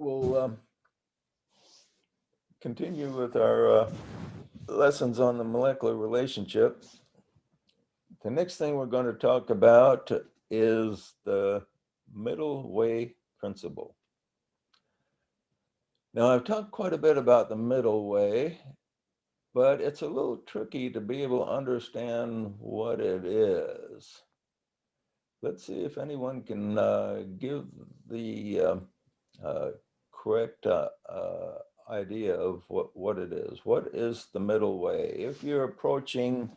We'll continue with our lessons on the molecular relationship. The next thing we're going to talk about is the middle way principle. Now, I've talked quite a bit about the middle way, but it's a little tricky to be able to understand what it is. Let's see if anyone can give the correct idea of what it is. What is the middle way? If you're approaching,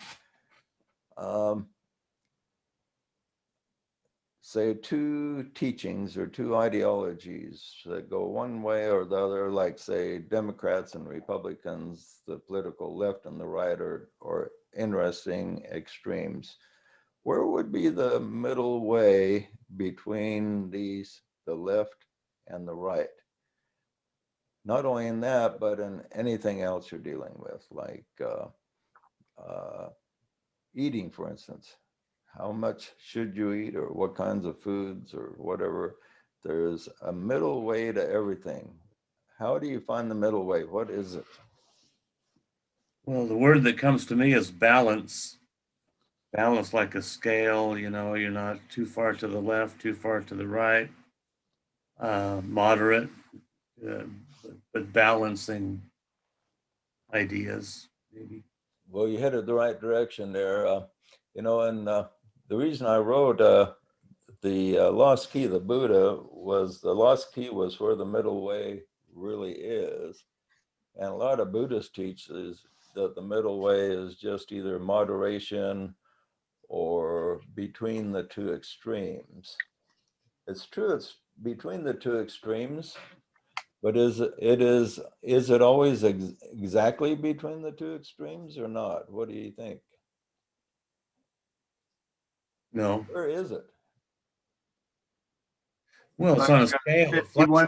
say, two teachings or two ideologies that go one way or the other, like, say, Democrats and Republicans, the political left and the right, or interesting extremes, where would be the middle way between these, the left and the right? Not only in that, but in anything else you're dealing with, like eating, for instance. How much should you eat, or what kinds of foods, or whatever? There's a middle way to everything. How do you find the middle way? What is it? Well, the word that comes to me is balance. Balance like a scale, you're not too far to the left, too far to the right, moderate, uh, but balancing ideas, maybe. Well, you headed the right direction there. And the reason I wrote the lost key of the Buddha was the lost key was where the middle way really is. And a lot of Buddhists teach is that the middle way is just either moderation or between the two extremes. It's true, it's between the two extremes, but is it always exactly between the two extremes or not? What do you think? No. Where is it? Well, it's Like on a scale. It 51,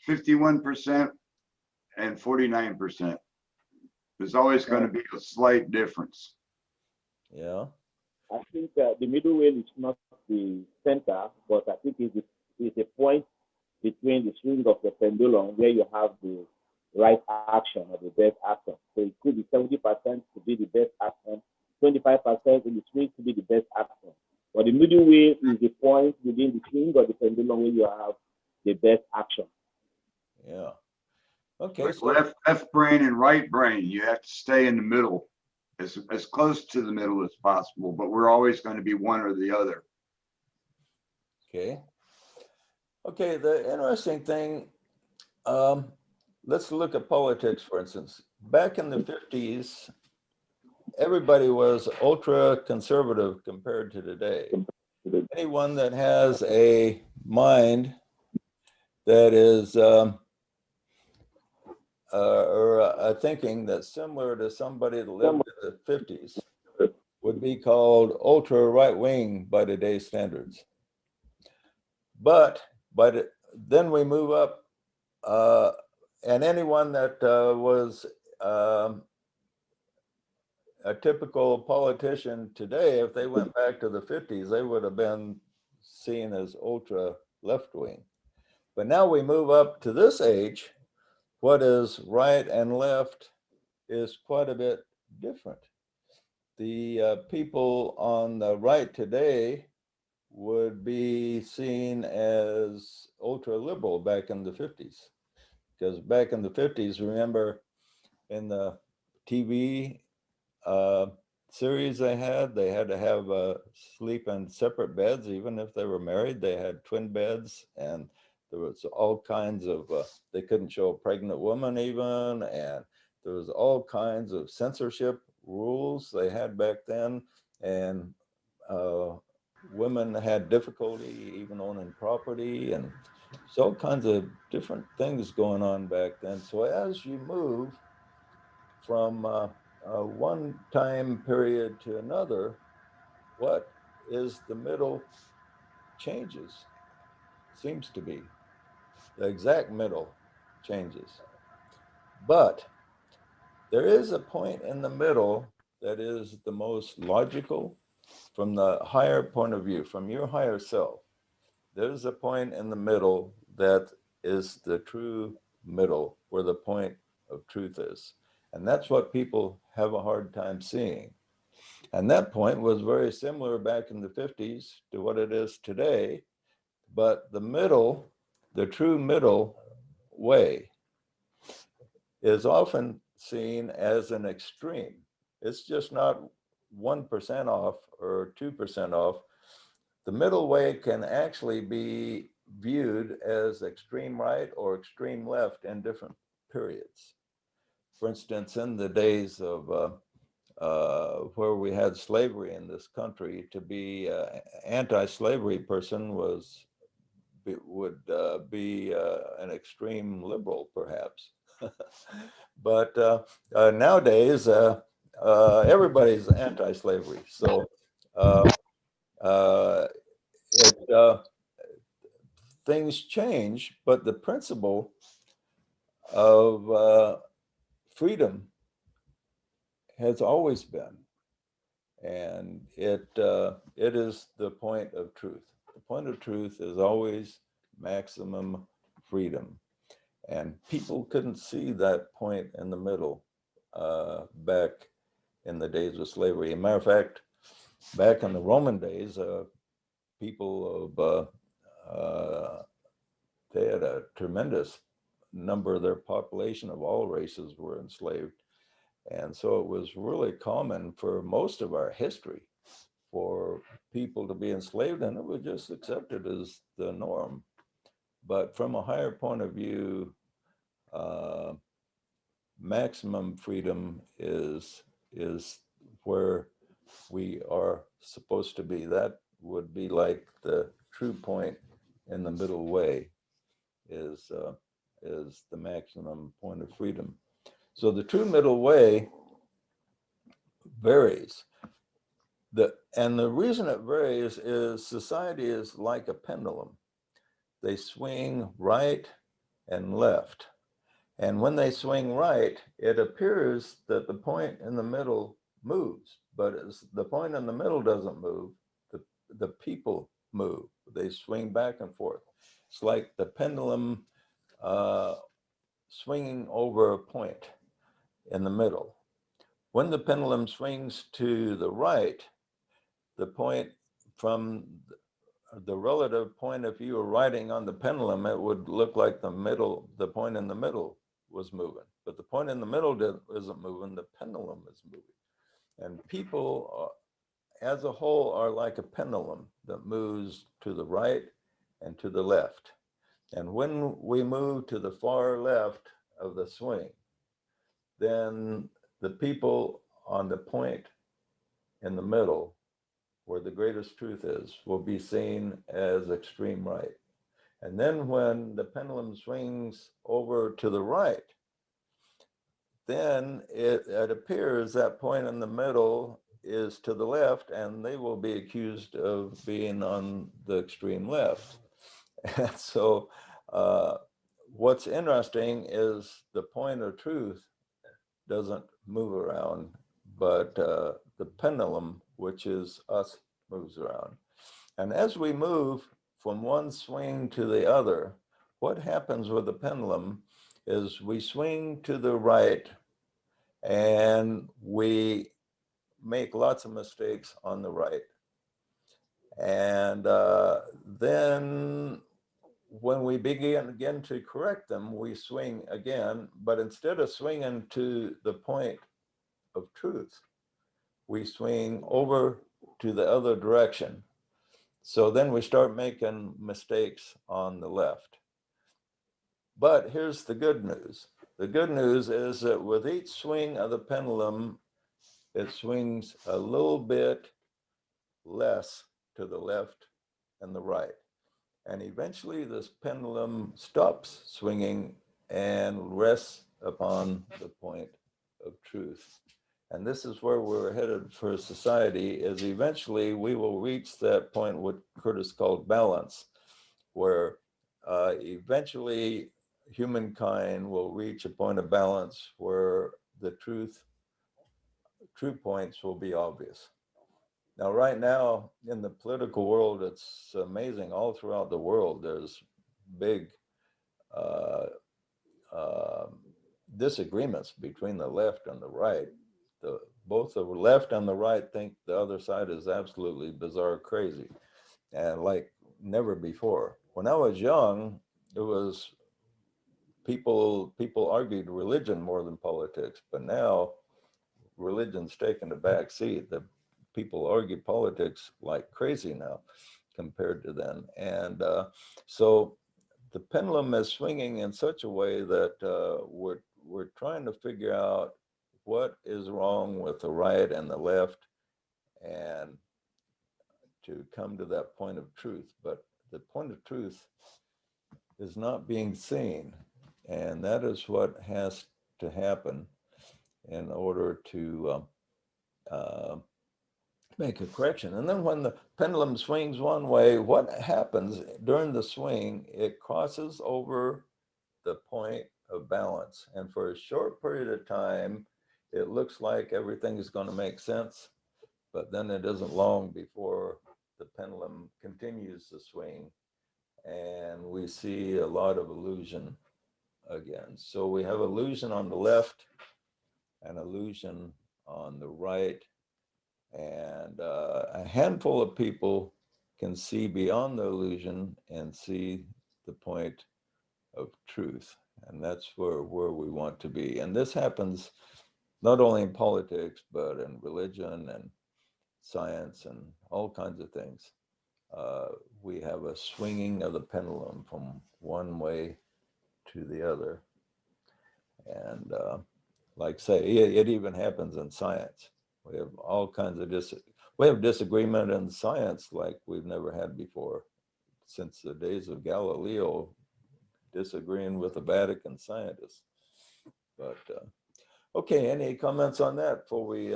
fluctuates. 51% and 49%. There's always going to be a slight difference. Yeah. I think the middle way is not the center, but I think it's a point between the swing of the pendulum where you have the right action or the best action. So it could be 70% to be the best action, 25% in the swing to be the best action. But the middle way is the point within the swing of the pendulum where you have the best action. Yeah. Okay. Like So left brain and right brain, you have to stay in the middle, as close to the middle as possible, but we're always going to be one or the other. okay. Okay. The interesting thing, let's look at politics, for instance. Back in the 50s, everybody was ultra conservative compared to today. Anyone that has a mind that is or a thinking that's similar to somebody that lived in the 50s would be called ultra right wing by today's standards. But then we move up, and anyone that was a typical politician today, if they went back to the 50s, they would have been seen as ultra left wing. But now we move up to this age, what is right and left is quite a bit different. The people on the right today would be seen as ultra liberal back in the 50s. Because back in the 50s, remember in the TV series they had to have sleep in separate beds, even if they were married. They had twin beds, and there was all kinds of, they couldn't show a pregnant woman even, and there was all kinds of censorship rules they had back then, and women had difficulty even owning property, and so all kinds of different things going on back then. So as you move from one time period to another, what is the middle changes. Seems to be the exact middle changes. But there is a point in the middle that is the most logical from the higher point of view, from your higher self. There's a point in the middle that is the true middle, where the point of truth is. And that's what people have a hard time seeing. And that point was very similar back in the 50s to what it is today. But the middle, the true middle way, is often seen as an extreme. It's just not 1% off or 2% off. The middle way can actually be viewed as extreme right or extreme left in different periods. For instance, in the days of where we had slavery in this country, to be anti-slavery person would be an extreme liberal, perhaps. But nowadays, everybody's anti-slavery. So it, things change, but the principle of freedom has always been, and it is the point of truth. The point of truth is always maximum freedom, and people couldn't see that point in the middle back in the days of slavery. As a matter of fact, back in the Roman days, people of they had a tremendous number of their population of all races were enslaved. And so it was really common for most of our history for people to be enslaved, and it was just accepted as the norm. But from a higher point of view, maximum freedom is where we are supposed to be. That would be like the true point in the middle way is the maximum point of freedom. So the true middle way varies. And the reason it varies is society is like a pendulum. They swing right and left. And when they swing right, it appears that the point in the middle moves, but as the point in the middle doesn't move, the people move. They swing back and forth. It's like the pendulum swinging over a point in the middle. When the pendulum swings to the right, the point from the relative point, if you were riding on the pendulum, it would look like the point in the middle was moving, but the point in the middle isn't moving, the pendulum is moving. And people as a whole are like a pendulum that moves to the right and to the left. And when we move to the far left of the swing, then the people on the point in the middle, where the greatest truth is, will be seen as extreme right. And then when the pendulum swings over to the right, then it appears that point in the middle is to the left, and they will be accused of being on the extreme left. And so what's interesting is the point of truth doesn't move around, but the pendulum, which is us, moves around. And as we move from one swing to the other, what happens with the pendulum is we swing to the right and we make lots of mistakes on the right. And then when we begin again to correct them, we swing again, but instead of swinging to the point of truth, we swing over to the other direction. So then we start making mistakes on the left. But here's the good news. The good news is that with each swing of the pendulum, it swings a little bit less to the left and the right. And eventually this pendulum stops swinging and rests upon the point of truth. And this is where we're headed for society, is eventually we will reach that point what Curtis called balance, where eventually humankind will reach a point of balance where the true points will be obvious. Now, right now in the political world, it's amazing. All throughout the world, there's big uh, disagreements between the left and the right. Both the left and the right think the other side is absolutely bizarre crazy, and like never before. When I was young, it was people argued religion more than politics, but now religion's taken a back seat. The people argue politics like crazy now compared to then. And so the pendulum is swinging in such a way that we're trying to figure out what is wrong with the right and the left, and to come to that point of truth. But the point of truth is not being seen, and that is what has to happen in order to make a correction. And then when the pendulum swings one way, what happens during the swing? It crosses over the point of balance. And for a short period of time, it looks like everything is going to make sense, but then it isn't long before the pendulum continues to swing and we see a lot of illusion again. So we have illusion on the left and illusion on the right. And a handful of people can see beyond the illusion and see the point of truth. And that's where we want to be. And this happens not only in politics, but in religion and science and all kinds of things. We have a swinging of the pendulum from one way to the other. And like say, it even happens in science. We have all kinds of we have disagreement in science like we've never had before, since the days of Galileo, disagreeing with the Vatican scientists. But okay, any comments on that before we?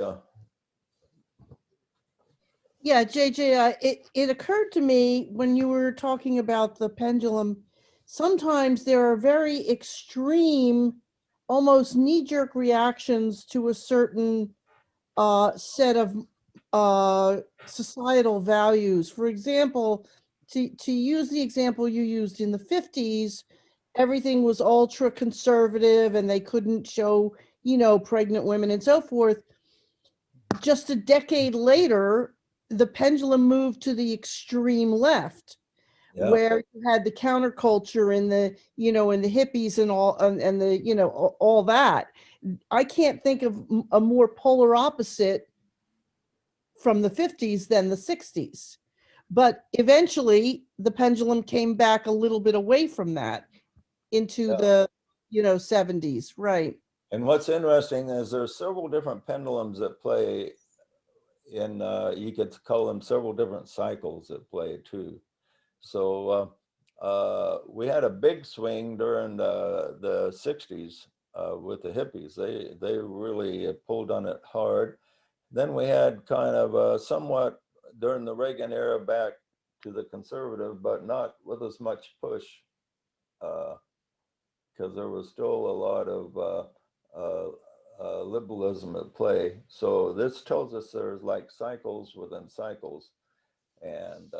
Yeah, JJ, it occurred to me when you were talking about the pendulum, sometimes there are very extreme, almost knee-jerk reactions to a certain set of societal values. For example, to use the example you used in the 50s, everything was ultra conservative and they couldn't show, pregnant women and so forth. Just a decade later, the pendulum moved to the extreme left, Yeah. where you had the counterculture and the, and the hippies and all, and the, all that. I can't think of a more polar opposite from the 50s than the 60s. But eventually the pendulum came back a little bit away from that into the, 70s. Right. And what's interesting is there's several different pendulums that play in, you could call them several different cycles that play too. So we had a big swing during the 60s with the hippies. They really pulled on it hard. Then we had kind of somewhat during the Reagan era back to the conservative, but not with as much push, because there was still a lot of liberalism at play. So this tells us there's like cycles within cycles, and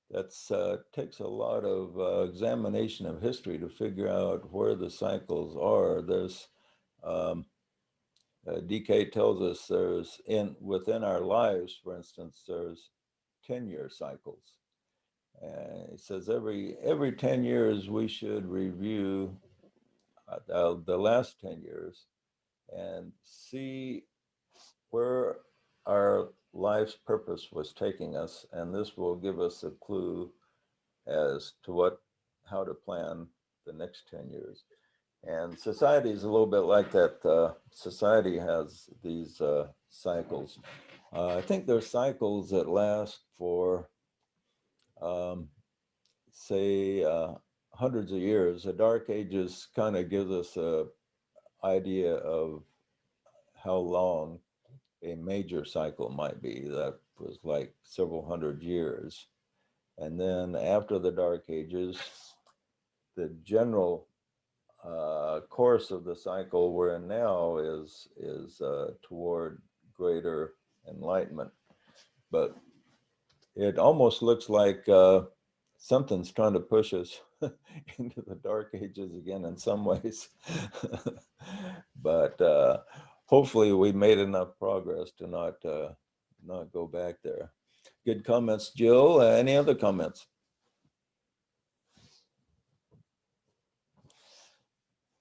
that's takes a lot of examination of history to figure out where the cycles are. There's DK tells us there's within our lives, for instance, there's 10-year cycles. And he says every 10 years we should review the last 10 years and see where our life's purpose was taking us. And this will give us a clue as to how to plan the next 10 years. And society is a little bit like that. Society has these cycles. I think there's cycles that last for, say, hundreds of years. The Dark Ages kind of gives us an idea of how long a major cycle might be. That was like several hundred years. And then after the Dark Ages, the general course of the cycle we're in now is toward greater enlightenment. But it almost looks like something's trying to push us into the dark ages again in some ways. But hopefully we made enough progress to not go back there. Good comments, Jill. Any other comments?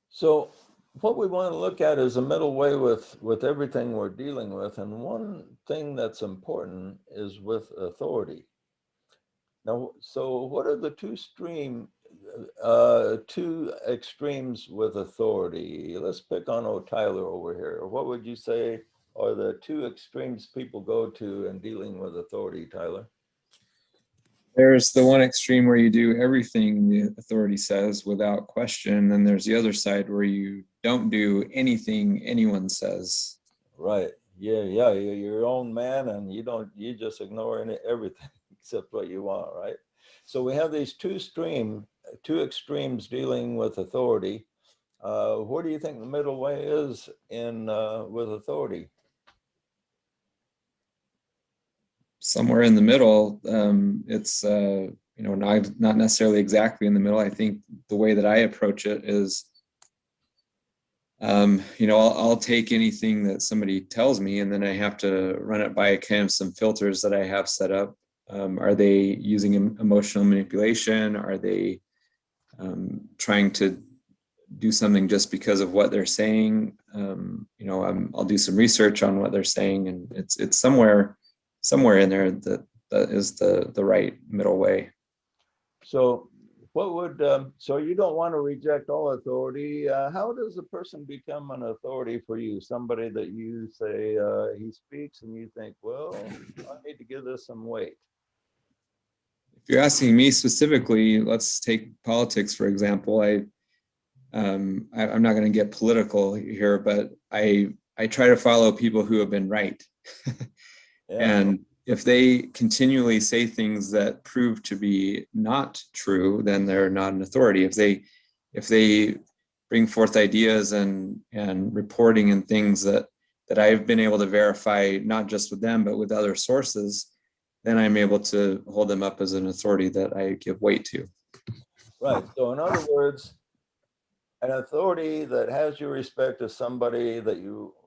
So what we want to look at is a middle way with everything we're dealing with. And one thing that's important is with authority. Now, so what are the two extremes with authority? Let's pick on Tyler over here. What would you say are the two extremes people go to in dealing with authority, Tyler? There's the one extreme where you do everything the authority says without question. Then there's the other side where you don't do anything anyone says. Right. Yeah. You're your own man, and you just ignore everything except what you want. Right. So we have these two extremes dealing with authority. Where do you think the middle way is in with authority? Somewhere in the middle. It's not necessarily exactly in the middle. I think the way that I approach it is, I'll take anything that somebody tells me, and then I have to run it by kind of some filters that I have set up. Are they using emotional manipulation? Are they trying to do something just because of what they're saying? I'll do some research on what they're saying, and it's somewhere in there that is the right middle way. So so you don't want to reject all authority. How does a person become an authority for you? Somebody that you say he speaks and you think, well, I need to give this some weight. If you're asking me specifically, let's take politics, for example. I'm not going to get political here, but I try to follow people who have been right. Yeah. And if they continually say things that prove to be not true, then they're not an authority. If they bring forth ideas and reporting and things that I've been able to verify, not just with them, but with other sources, then I'm able to hold them up as an authority that I give weight to. Right. So in other words, an authority that has your respect is somebody that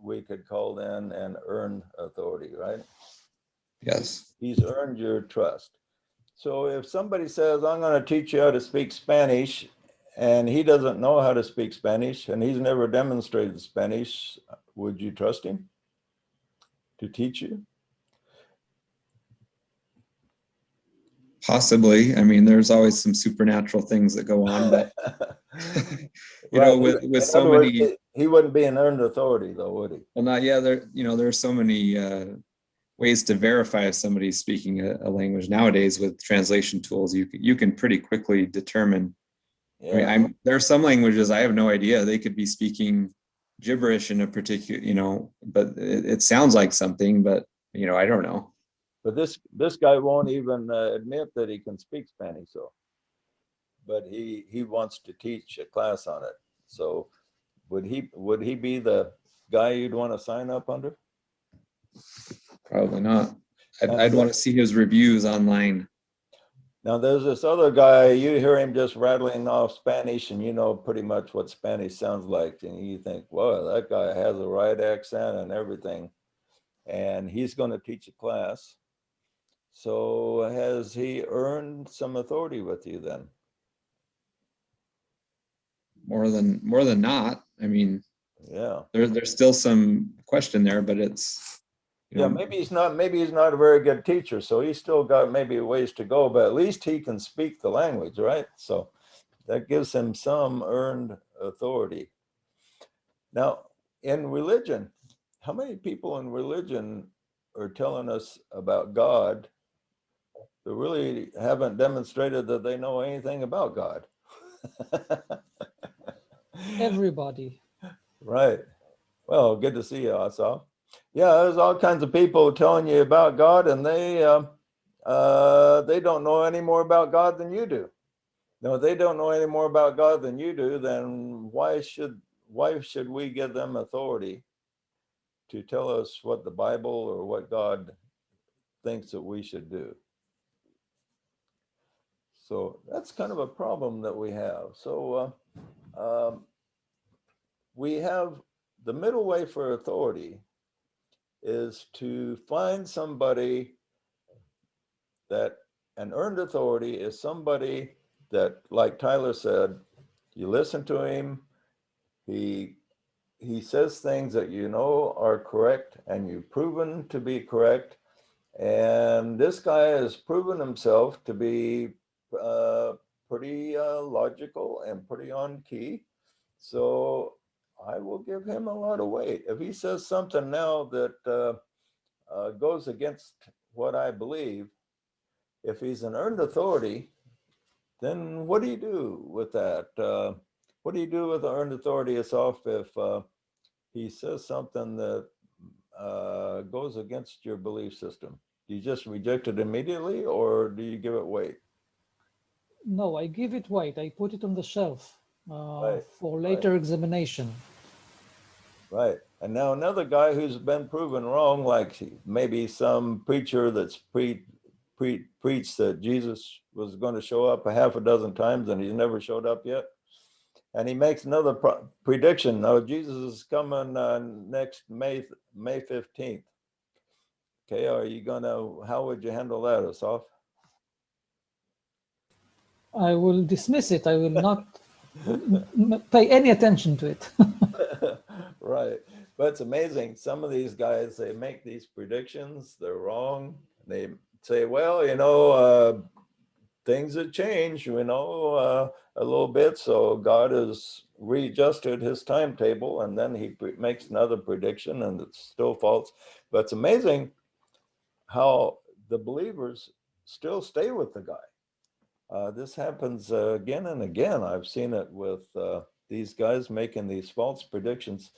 we could call in and earned authority, right? Yes. He's earned your trust. So if somebody says, I'm going to teach you how to speak Spanish, and he doesn't know how to speak Spanish, and he's never demonstrated Spanish, would you trust him to teach you? Possibly. I mean, there's always some supernatural things that go on, but Right. with In so other words, many, he wouldn't be an earned authority, though, would he? well, not yeah, there's so many ways to verify if somebody's speaking a language nowadays with translation tools. You can pretty quickly determine. Yeah. I mean, there are some languages I have no idea. They could be speaking gibberish in a particular, but it sounds like something, but I don't know. But this guy won't even admit that he can speak Spanish, so. But he wants to teach a class on it. So would he be the guy you'd want to sign up under? Probably not. I'd want to see his reviews online. Now there's this other guy, you hear him just rattling off Spanish and you know pretty much what Spanish sounds like. And you think, well, that guy has the right accent and everything. And he's going to teach a class. So has he earned some authority with you then? More than not. I mean, Yeah. there's still some question there, but it's maybe he's not a very good teacher, so he's still got maybe ways to go, but at least he can speak the language, right? So that gives him some earned authority. Now, in religion, how many people in religion are telling us about God who really haven't demonstrated that they know anything about God? Everybody. Right. Well, good to see you, Asaf. Yeah, there's all kinds of people telling you about God, and they don't know any more about God than you do. No, if they don't know any more about God than you do, then why should we give them authority to tell us what the Bible or what God thinks that we should do? So that's kind of a problem that we have. So we have the middle way for authority is to find somebody that an earned authority is somebody that, like Tyler said, you listen to him, he says things that you know are correct and you've proven to be correct. And this guy has proven himself to be pretty logical and pretty on key. So I will give him a lot of weight. If he says something now that goes against what I believe, if he's an earned authority, then what do you do with that? What do you do with the earned authority, Asaf, if he says something that goes against your belief system? Do you just reject it immediately, or do you give it weight? No, I give it weight. I put it on the shelf Right, for later examination. right. And now another guy who's been proven wrong, like maybe some preacher that's preached that Jesus was going to show up a half a dozen times and he's never showed up yet. And he makes another prediction. No, Jesus is coming next May 15th. Okay, how would you handle that, Asaf? I will dismiss it. I will not pay any attention to it. Right. But it's amazing. Some of these guys, they make these predictions, they're wrong. They say, well, things have changed, a little bit. So God has readjusted his timetable, and then he makes another prediction and it's still false. But it's amazing how the believers still stay with the guy. This happens again and again. I've seen it with these guys making these false predictions.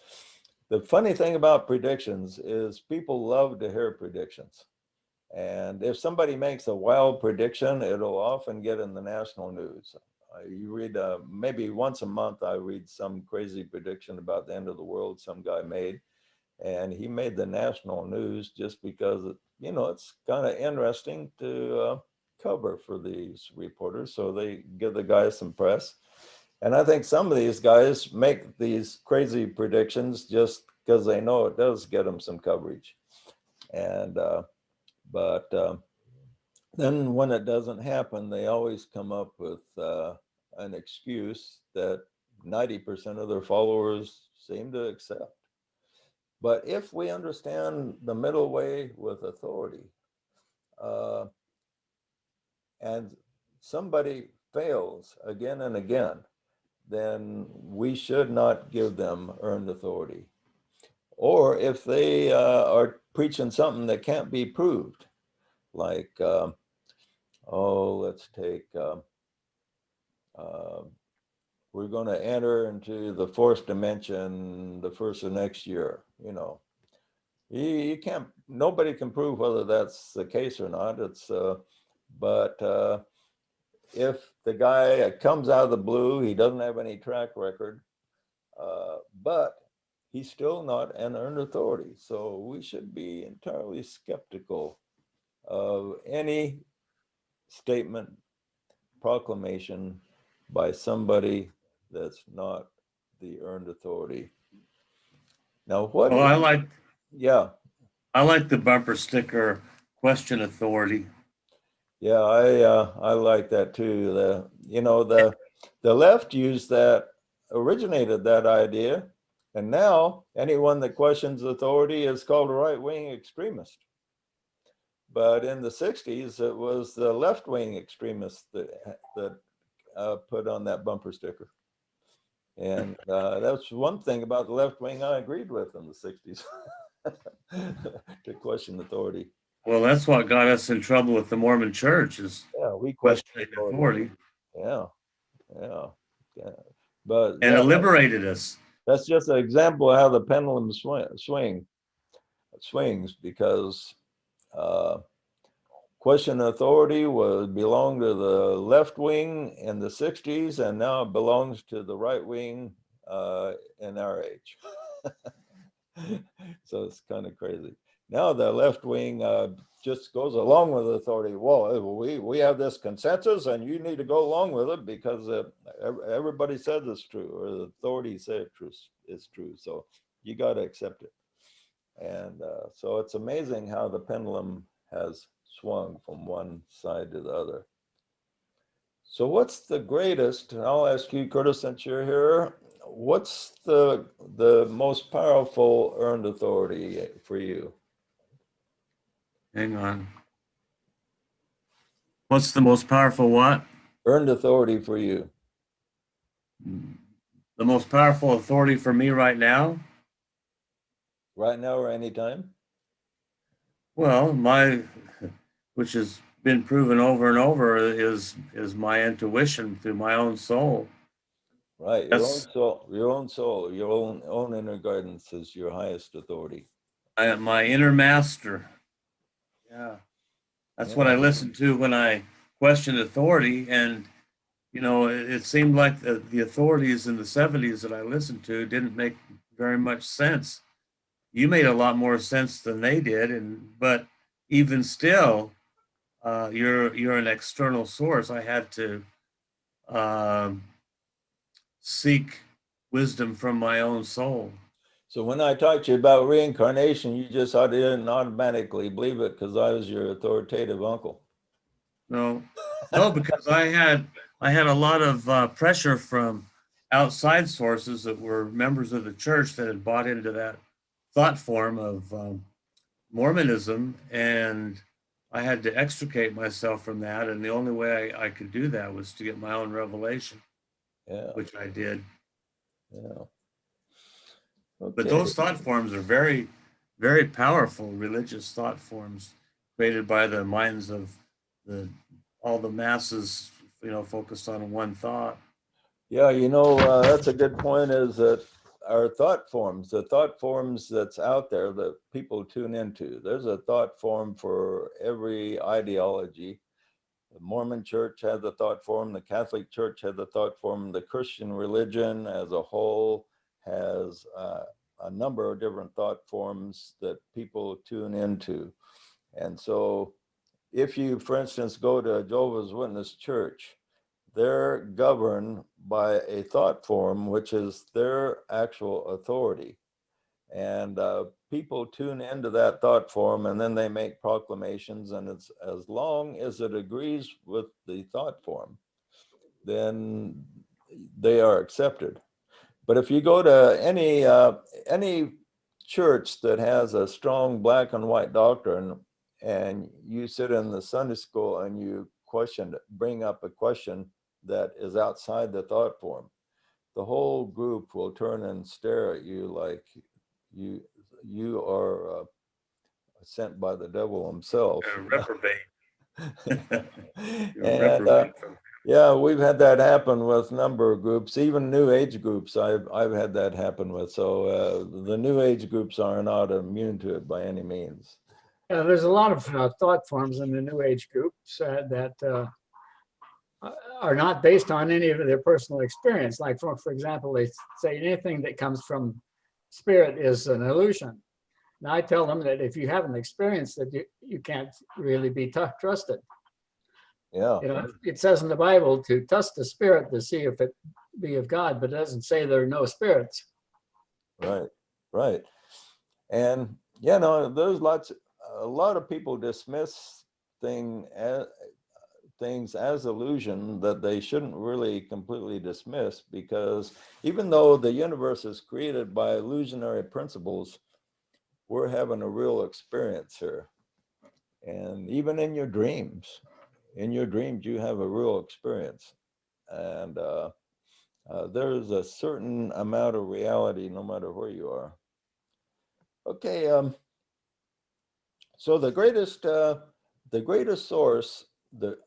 The funny thing about predictions is people love to hear predictions. And if somebody makes a wild prediction, it'll often get in the national news. You read, maybe once a month, I read some crazy prediction about the end of the world some guy made. And he made the national news just because, it's kind of interesting to cover for these reporters. So they give the guy some press. And I think some of these guys make these crazy predictions just because they know it does get them some coverage. And, but then when it doesn't happen, they always come up with an excuse that 90% of their followers seem to accept. But if we understand the middle way with authority, and somebody fails again and again, then we should not give them earned authority. Or if they are preaching something that can't be proved, like, let's take, we're going to enter into the fourth dimension the first of next year, you can't, nobody can prove whether that's the case or not. But if the guy comes out of the blue, he doesn't have any track record, but he's still not an earned authority. So we should be entirely skeptical of any statement, proclamation by somebody that's not the earned authority. Now, what? Well, Yeah. I like the bumper sticker, question authority. Yeah, I like that too. The left originated that idea, and now anyone that questions authority is called a right-wing extremist. But in the 60s, it was the left-wing extremists that put on that bumper sticker. And that's one thing about the left wing I agreed with in the 60s, to question authority. Well, that's what got us in trouble with the Mormon Church is We questioning authority. Yeah. But And it liberated us. That's just an example of how the pendulum swings, because question authority belonged to the left wing in the 60s, and now it belongs to the right wing in our age. So it's kind of crazy. Now the left wing just goes along with authority. Well, we have this consensus and you need to go along with it because everybody says it's true, or the authority said it's true. So you got to accept it. And so it's amazing how the pendulum has swung from one side to the other. So what's the greatest, and I'll ask you, Curtis, since you're here, what's the most powerful earned authority for you? Hang on. What's the most powerful what? Earned authority for you. The most powerful authority for me right now? Right now or anytime? Well, which has been proven over and over, is my intuition through my own soul. Right, Yes. your own soul, your own inner guidance is your highest authority. My inner master. Yeah. That's what I listened to when I questioned authority. And, you know, it seemed like the authorities in the 70s that I listened to didn't make very much sense. You made a lot more sense than they did. But even still, you're an external source. I had to seek wisdom from my own soul. So when I talked to you about reincarnation, you just didn't automatically believe it because I was your authoritative uncle. No, because I had a lot of pressure from outside sources that were members of the church that had bought into that thought form of Mormonism, and I had to extricate myself from that. And the only way I could do that was to get my own revelation, which I did. Yeah. But Okay. those thought forms are very, very powerful religious thought forms created by the minds of all the masses, you know, focused on one thought. Yeah, you know, that's a good point, is that our the thought forms that's out there that people tune into. There's a thought form for every ideology. The Mormon church has a thought form, the Catholic church has a thought form, the Christian religion as a whole has a number of different thought forms that people tune into. And so if you, for instance, go to a Jehovah's Witness church, they're governed by a thought form, which is their actual authority. And people tune into that thought form, and then they make proclamations, and it's as long as it agrees with the thought form, then they are accepted. But if you go to any church that has a strong black and white doctrine, and you sit in the Sunday school and you bring up a question that is outside the thought form, the whole group will turn and stare at you like you are sent by the devil himself. Reprobate. And yeah, we've had that happen with a number of groups, even New Age groups. I've had that happen with. So the New Age groups are not immune to it by any means. There's a lot of thought forms in the New Age groups that are not based on any of their personal experience. Like, for example, they say anything that comes from spirit is an illusion. Now, I tell them that if you haven't experienced it, you can't really be trusted. Yeah. You know, it says in the Bible to test the spirit to see if it be of God, but it doesn't say there are no spirits. Right. And, you know, there's a lot of people dismiss things as illusion that they shouldn't really completely dismiss, because even though the universe is created by illusionary principles, we're having a real experience here. And even in your dreams, you have a real experience. And there's a certain amount of reality no matter where you are. Okay, so the greatest source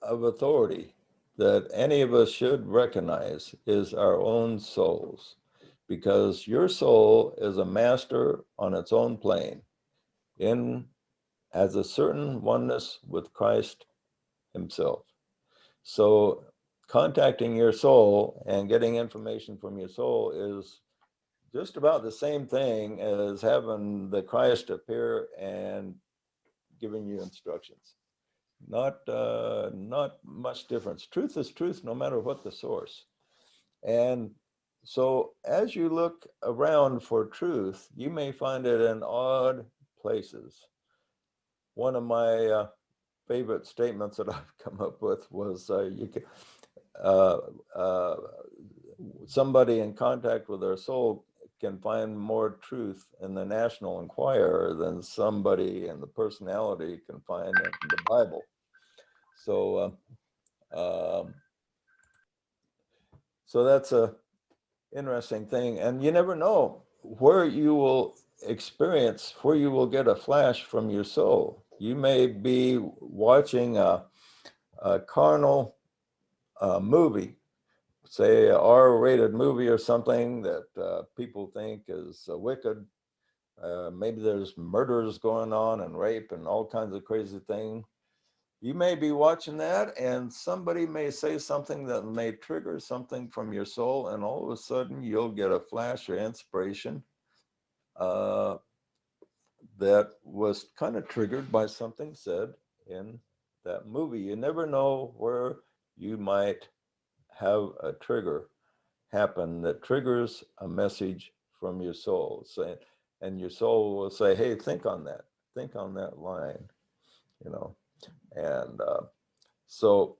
of authority that any of us should recognize is our own souls, because your soul is a master on its own plane, has a certain oneness with Christ himself. So contacting your soul and getting information from your soul is just about the same thing as having the Christ appear and giving you instructions. Not much difference. Truth is truth, no matter what the source. And so as you look around for truth, you may find it in odd places. One of my favorite statements that I've come up with was you can, somebody in contact with their soul can find more truth in the National Enquirer than somebody in the personality can find in the Bible. So, so that's a interesting thing. And you never know where you will experience, where you will get a flash from your soul. You may be watching a carnal movie, say a R-rated movie or something that people think is wicked. Maybe there's murders going on and rape and all kinds of crazy things. You may be watching that and somebody may say something that may trigger something from your soul, and all of a sudden you'll get a flash or inspiration that was kind of triggered by something said in that movie. You never know where you might have a trigger happen that triggers a message from your soul. And your soul will say, hey, think on that line, you know. And so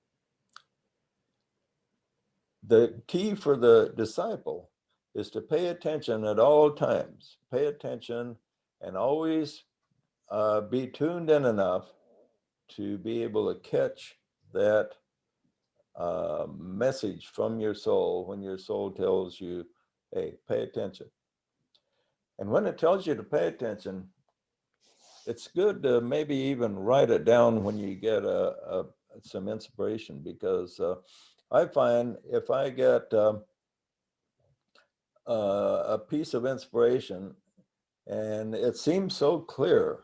the key for the disciple is to pay attention at all times. Pay attention and always be tuned in enough to be able to catch that message from your soul when your soul tells you, hey, pay attention. And when it tells you to pay attention, it's good to maybe even write it down when you get some inspiration, because I find if I get a piece of inspiration and it seems so clear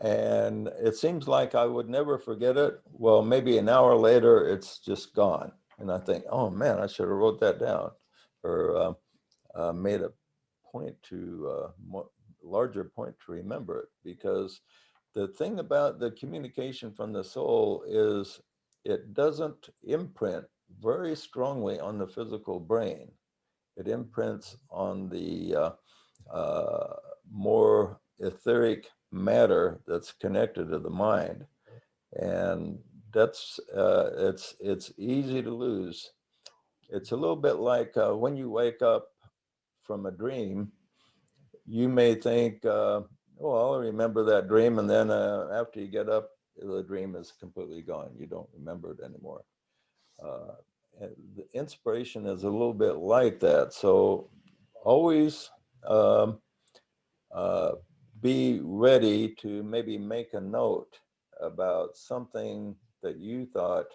and it seems like I would never forget it, well, maybe an hour later it's just gone, and I think, oh man, I should have wrote that down, or made a point to larger point to remember it. Because the thing about the communication from the soul is it doesn't imprint very strongly on the physical brain. It imprints on the more etheric matter that's connected to the mind, and that's it's easy to lose. It's a little bit like when you wake up from a dream, you may think, oh, I'll remember that dream, and then after you get up, the dream is completely gone. You don't remember it anymore. And the inspiration is a little bit like that. So always be ready to maybe make a note about something that you thought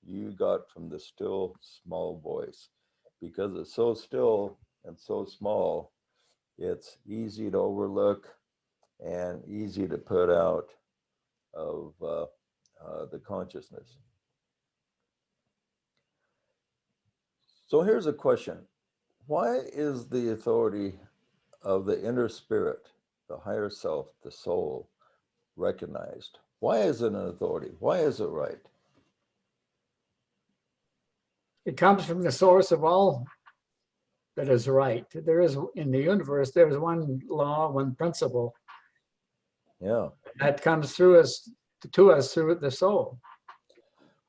you got from the still small voice, because it's so still and so small, it's easy to overlook and easy to put out of the consciousness. So here's a question. Why is the authority of the inner spirit, the higher self, the soul, recognized? Why is it an authority? Why is it right? It comes from the source of all that is right. There is, in the universe, there is one law, one principle Yeah. that comes through us, to us through the soul.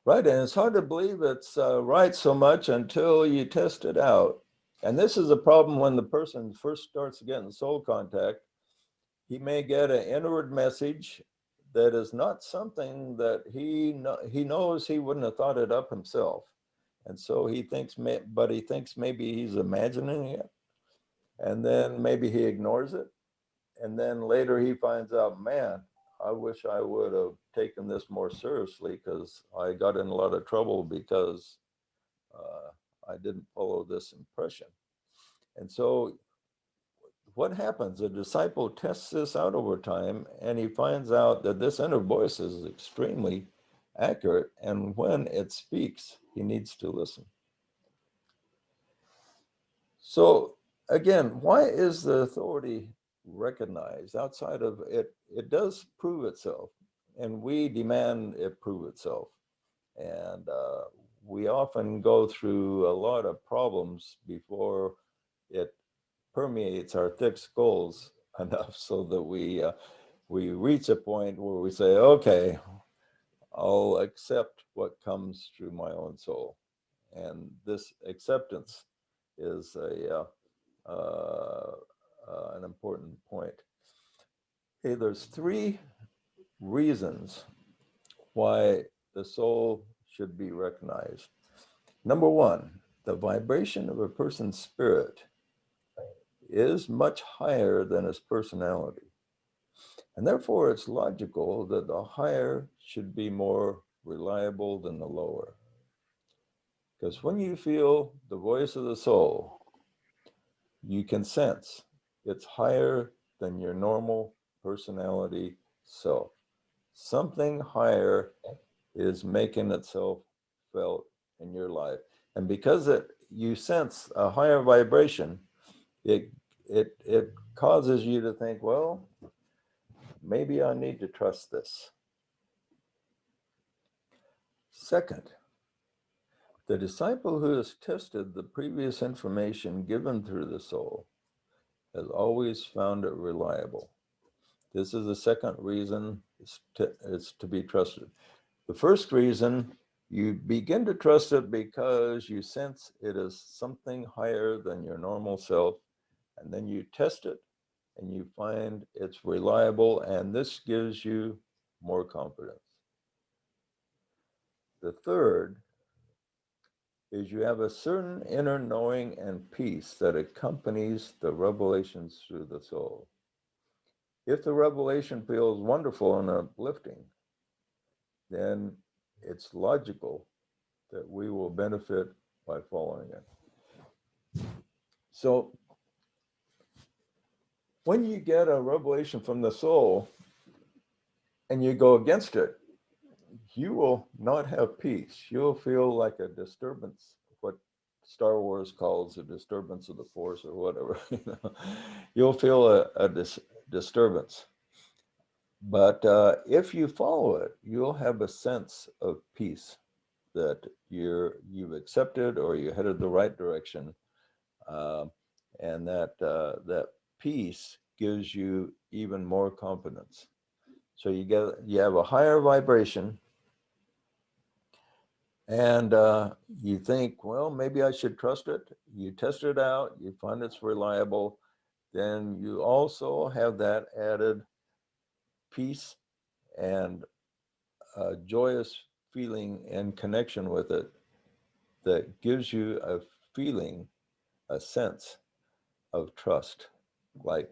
Right, and it's hard to believe it's right so much until you test it out. And this is a problem when the person first starts getting soul contact. He may get an inward message that is not something that he knows he wouldn't have thought it up himself. And so he thinks, but he thinks maybe he's imagining it. And then maybe he ignores it. And then later he finds out, man, I wish I would have taken this more seriously, because I got in a lot of trouble because I didn't follow this impression. And so what happens? A disciple tests this out over time, and he finds out that this inner voice is extremely accurate. And when it speaks, he needs to listen. So again, why is the authority recognized outside of it? It does prove itself, and we demand it prove itself. And we often go through a lot of problems before it permeates our thick skulls enough so that we reach a point where we say, okay, I'll accept what comes through my own soul. And this acceptance is an important point. Hey, there's 3 reasons why the soul should be recognized. Number 1, the vibration of a person's spirit is much higher than his personality. And therefore, it's logical that the higher should be more reliable than the lower. Because when you feel the voice of the soul, you can sense it's higher than your normal personality self. Something higher is making itself felt in your life. And because you sense a higher vibration, it causes you to think, well, maybe I need to trust this. Second, the disciple who has tested the previous information given through the soul has always found it reliable. This is the second reason it's to be trusted. The first reason, you begin to trust it because you sense it is something higher than your normal self, and then you test it and you find it's reliable, and this gives you more confidence. The third is you have a certain inner knowing and peace that accompanies the revelations through the soul. If the revelation feels wonderful and uplifting, then it's logical that we will benefit by following it. So when you get a revelation from the soul and you go against it, you will not have peace. You'll feel like a disturbance, what Star Wars calls a disturbance of the force or whatever. You'll feel a disturbance. But if you follow it, you'll have a sense of peace that you've accepted or you're headed the right direction, and that peace gives you even more confidence. So you have a higher vibration, and you think, well, maybe I should trust it. You test it out, you find it's reliable, then you also have that added peace and a joyous feeling in connection with it that gives you a feeling, a sense of trust, like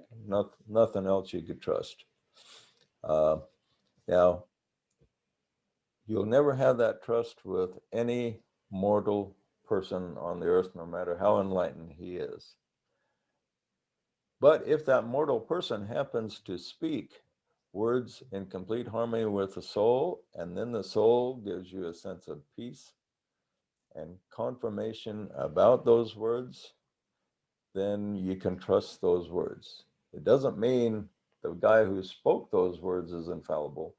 nothing else you could trust. Now, you'll never have that trust with any mortal person on the earth, no matter how enlightened he is. But if that mortal person happens to speak words in complete harmony with the soul, and then the soul gives you a sense of peace and confirmation about those words, then you can trust those words. It doesn't mean the guy who spoke those words is infallible,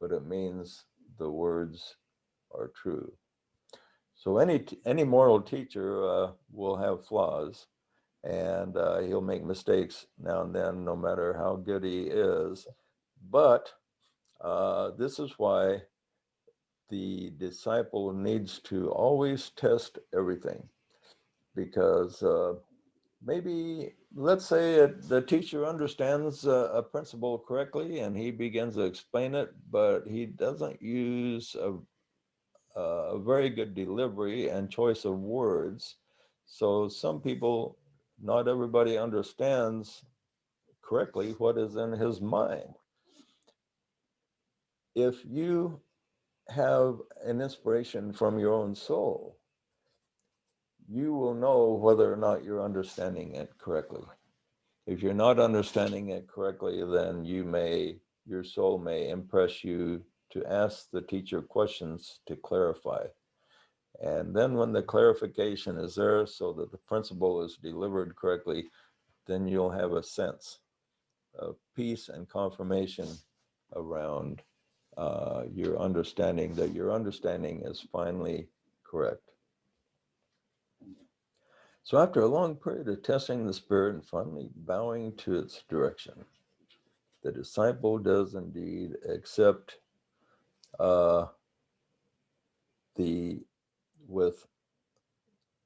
but it means the words are true. So any moral teacher will have flaws, and he'll make mistakes now and then, no matter how good he is. But this is why the disciple needs to always test everything, because maybe, let's say the teacher understands a principle correctly and he begins to explain it, but he doesn't use a very good delivery and choice of words. So some people, not everybody understands correctly what is in his mind. If you have an inspiration from your own soul, you will know whether or not you're understanding it correctly. If you're not understanding it correctly, then your soul may impress you to ask the teacher questions to clarify. And then when the clarification is there so that the principle is delivered correctly, then you'll have a sense of peace and confirmation around your understanding that your understanding is finally correct. So after a long period of testing the spirit and finally bowing to its direction, the disciple does indeed accept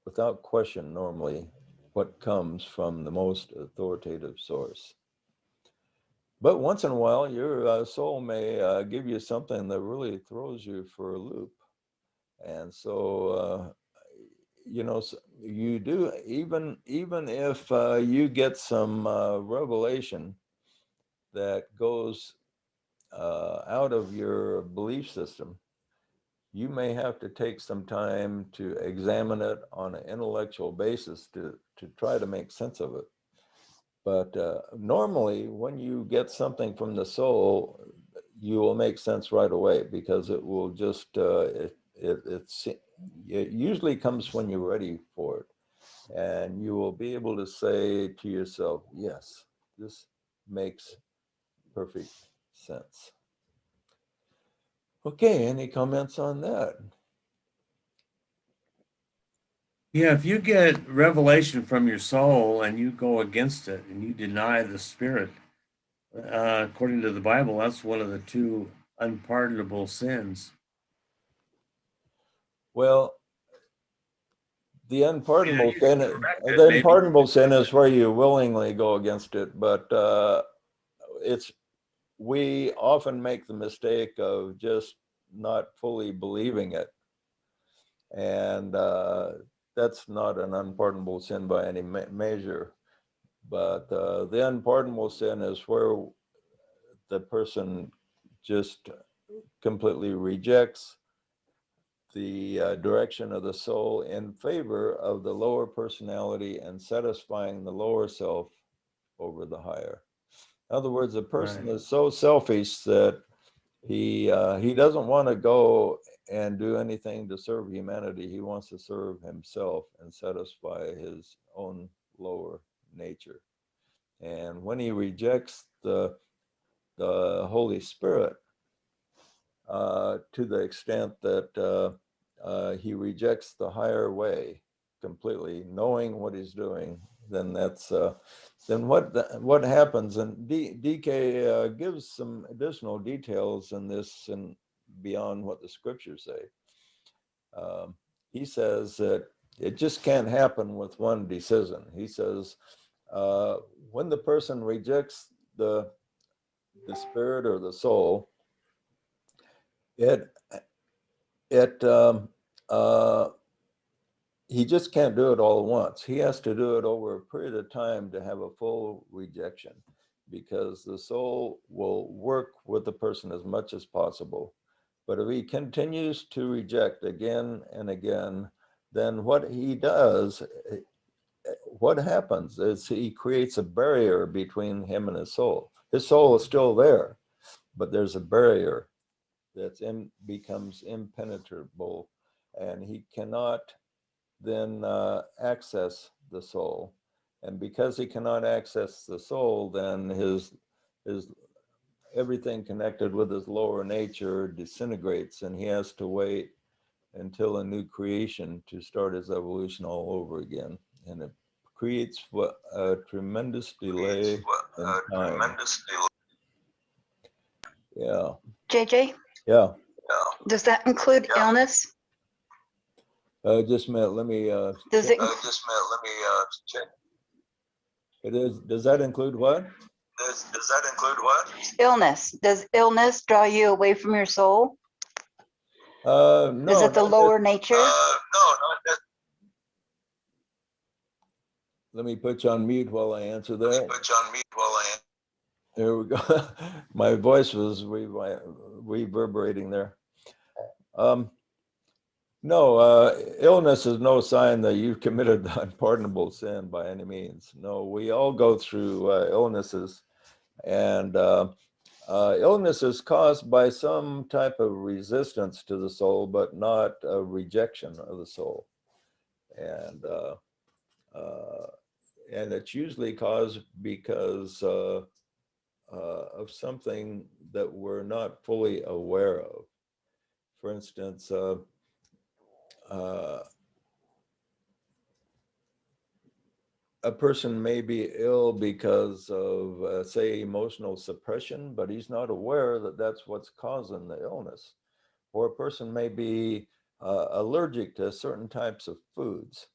without question normally what comes from the most authoritative source. But once in a while, your soul may give you something that really throws you for a loop. And so, you do, even if you get some revelation that goes out of your belief system, you may have to take some time to examine it on an intellectual basis to try to make sense of it. But normally, when you get something from the soul, you will make sense right away because it will just, it usually comes when you're ready for it. And you will be able to say to yourself, yes, this makes perfect sense. Okay, any comments on that? Yeah, if you get revelation from your soul and you go against it and you deny the spirit, according to the Bible, that's one of the two unpardonable sins. Well, the unpardonable You sin, can correct it, the maybe. unpardonable sin is where you willingly go against it, but we often make the mistake of just not fully believing it. And that's not an unpardonable sin by any measure. But the unpardonable sin is where the person just completely rejects the direction of the soul in favor of the lower personality and satisfying the lower self over the higher. In other words, a person is so selfish that he doesn't want to go and do anything to serve humanity. He wants to serve himself and satisfy his own lower nature. And when he rejects the Holy Spirit, to the extent that he rejects the higher way completely, knowing what he's doing, then that's then what happens. And DK gives some additional details in this and beyond what the scriptures say. He says that it just can't happen with one decision. He says when the person rejects the spirit or the soul, he just can't do it all at once. He has to do it over a period of time to have a full rejection, because the soul will work with the person as much as possible. But if he continues to reject again and again, then what he does, what happens is he creates a barrier between him and his soul. His soul is still there, but there's a barrier that becomes impenetrable, and he cannot then access the soul. And because he cannot access the soul, then his everything connected with his lower nature disintegrates, and he has to wait until a new creation to start his evolution all over again. And it creates a tremendous delay in time. Yeah. JJ, Yeah. does that include illness? Just a minute. Let me. Does it? Check. It is. Does that include what? Does that include what? Illness. Does illness draw you away from your soul? No. Is it the lower nature? No, not that. Let me put you on mute while I answer that. There we go. My voice was reverberating there. No, illness is no sign that you've committed the unpardonable sin by any means. No, we all go through illnesses, and illness is caused by some type of resistance to the soul, but not a rejection of the soul. And it's usually caused because of something that we're not fully aware of. For instance, a person may be ill because of, say, emotional suppression, but he's not aware that that's what's causing the illness. Or a person may be allergic to certain types of foods,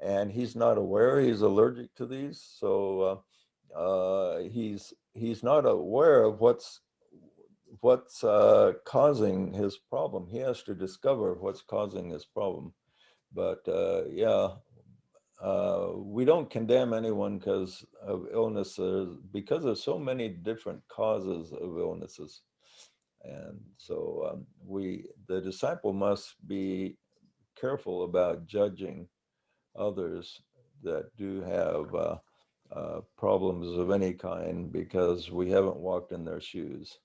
and he's not aware he's allergic to these. So he's not aware of what's causing his problem. He has to discover what's causing his problem. But yeah. We don't condemn anyone because of illnesses, because there's so many different causes of illnesses. And so the disciple must be careful about judging others that do have problems of any kind, because we haven't walked in their shoes.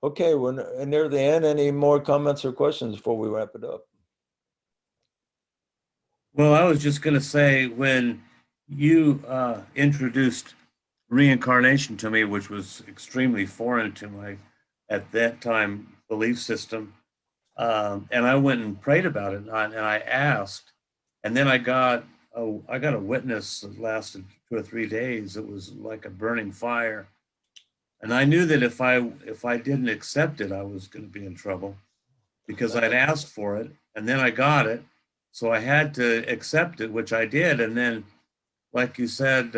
Okay, we're near the end. Any more comments or questions before we wrap it up? Well, I was just going to say, when you introduced reincarnation to me, which was extremely foreign to my, at that time, belief system, and I went and prayed about it, and I asked, and then I got a witness that lasted 2 or 3 days. It was like a burning fire, and I knew that if I didn't accept it, I was going to be in trouble, because I'd asked for it, and then I got it. So I had to accept it, which I did. And then, like you said,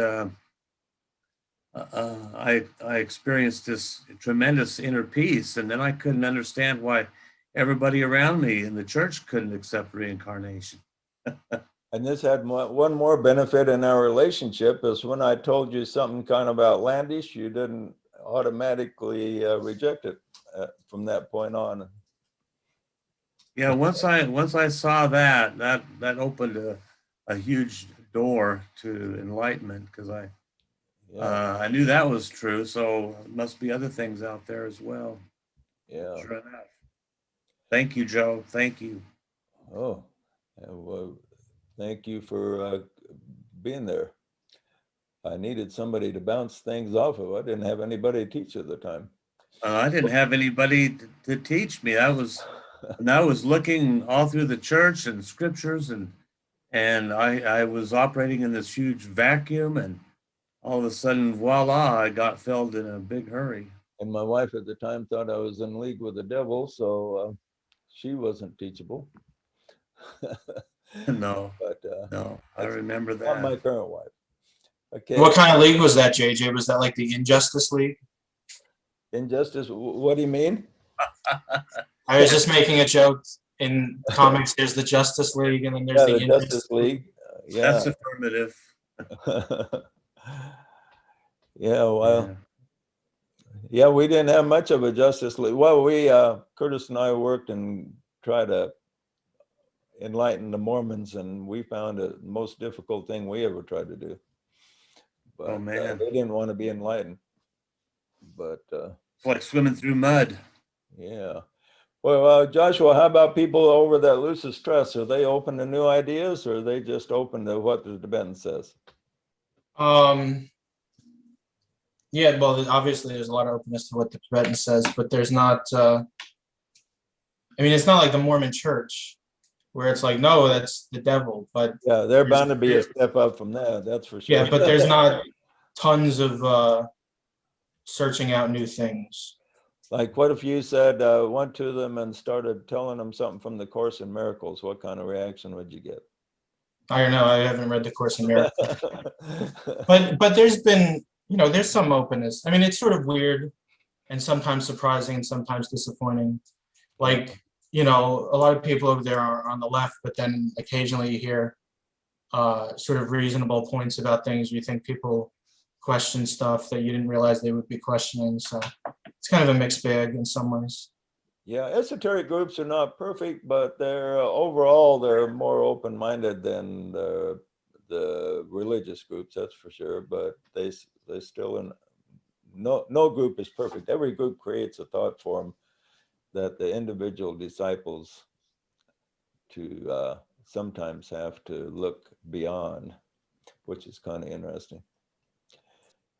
I experienced this tremendous inner peace. And then I couldn't understand why everybody around me in the church couldn't accept reincarnation. And this had one more benefit in our relationship, is when I told you something kind of outlandish, you didn't automatically reject it from that point on. Yeah, once I saw that opened a huge door to enlightenment, because I knew that was true. So it must be other things out there as well. Yeah. Sure enough. Thank you, Joe. Thank you. Oh, well, thank you for being there. I needed somebody to bounce things off of. I didn't have anybody to teach at the time. I didn't have anybody to teach me. I was looking all through the church and scriptures, and I was operating in this huge vacuum, and all of a sudden, voila, I got filled in a big hurry. And my wife at the time thought I was in league with the devil, so she wasn't teachable. No, but no, I remember not that. my current wife. Okay. What kind of league was that, JJ? Was that like the Injustice League? Injustice? What do you mean? I was just making a joke. In comics, there's the Justice League, and then there's Yeah, the the Injustice Justice League. Yeah. That's affirmative. Yeah, well, yeah, we didn't have much of a Justice League. Well, Curtis and I worked and tried to enlighten the Mormons, and we found it the most difficult thing we ever tried to do. But Oh, man. they didn't want to be enlightened. But It's like swimming through mud. yeah. Well, Joshua, how about people over that Lucis Trust? Are they open to new ideas, or are they just open to what the Tibetan says? Yeah, well, obviously there's a lot of openness to what the Tibetan says, but there's not, I mean, it's not like the Mormon church where it's like, no, that's the devil, but Yeah, they're bound to be a step up from that, that's for sure. yeah, but there's not tons of searching out new things. Like, what if you said, went to them and started telling them something from the Course in Miracles? What kind of reaction would you get? I don't know, I haven't read the Course in Miracles. But there's been, you know, there's some openness. I mean, it's sort of weird and sometimes surprising and sometimes disappointing. Like, you know, a lot of people over there are on the left, but then occasionally you hear sort of reasonable points about things. You think people question stuff that you didn't realize they would be questioning. So it's kind of a mixed bag in some ways. Yeah, esoteric groups are not perfect, but they're overall, they're more open-minded than the religious groups, that's for sure. But they still no group is perfect. Every group creates a thought form that the individual disciples to sometimes have to look beyond, which is kind of interesting.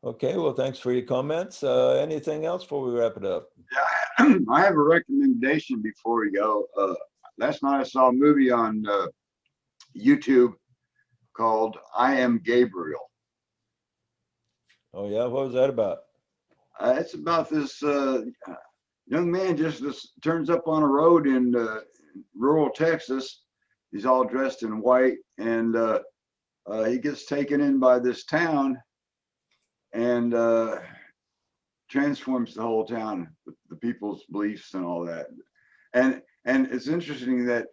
Okay, well, thanks for your comments. Anything else before we wrap it up? Yeah, I have a recommendation before we go. Last night I saw a movie on YouTube called I Am Gabriel. Oh yeah, what was that about? It's about this young man just turns up on a road in rural Texas. He's all dressed in white, and he gets taken in by this town and transforms the whole town with the people's beliefs and all that. And it's interesting that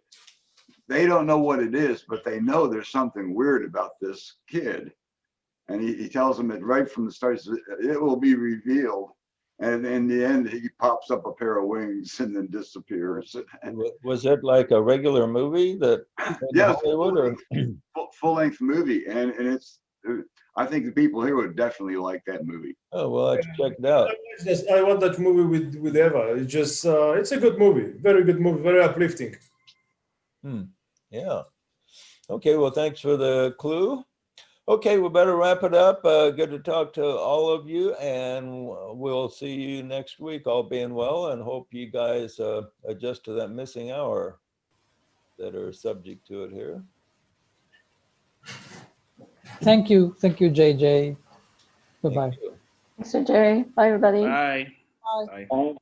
they don't know what it is, but they know there's something weird about this kid. And he tells them it right from the start, it will be revealed. And in the end, he pops up a pair of wings and then disappears. Was it like a regular movie that? Yes, Hollywood or? full-length movie. And it's, I think the people here would definitely like that movie. Oh, well, I check it out. I want that movie with Eva. It's just it's a good movie, very good movie, very uplifting. Yeah. Okay, well, thanks for the clue. Okay, we better wrap it up. Good to talk to all of you, and we'll see you next week, all being well, and hope you guys adjust to that missing hour that are subject to it here. Thank you, JJ. Bye-bye. Thank you. Thanks, Jay. Bye, everybody. Bye. Bye. Bye. Thank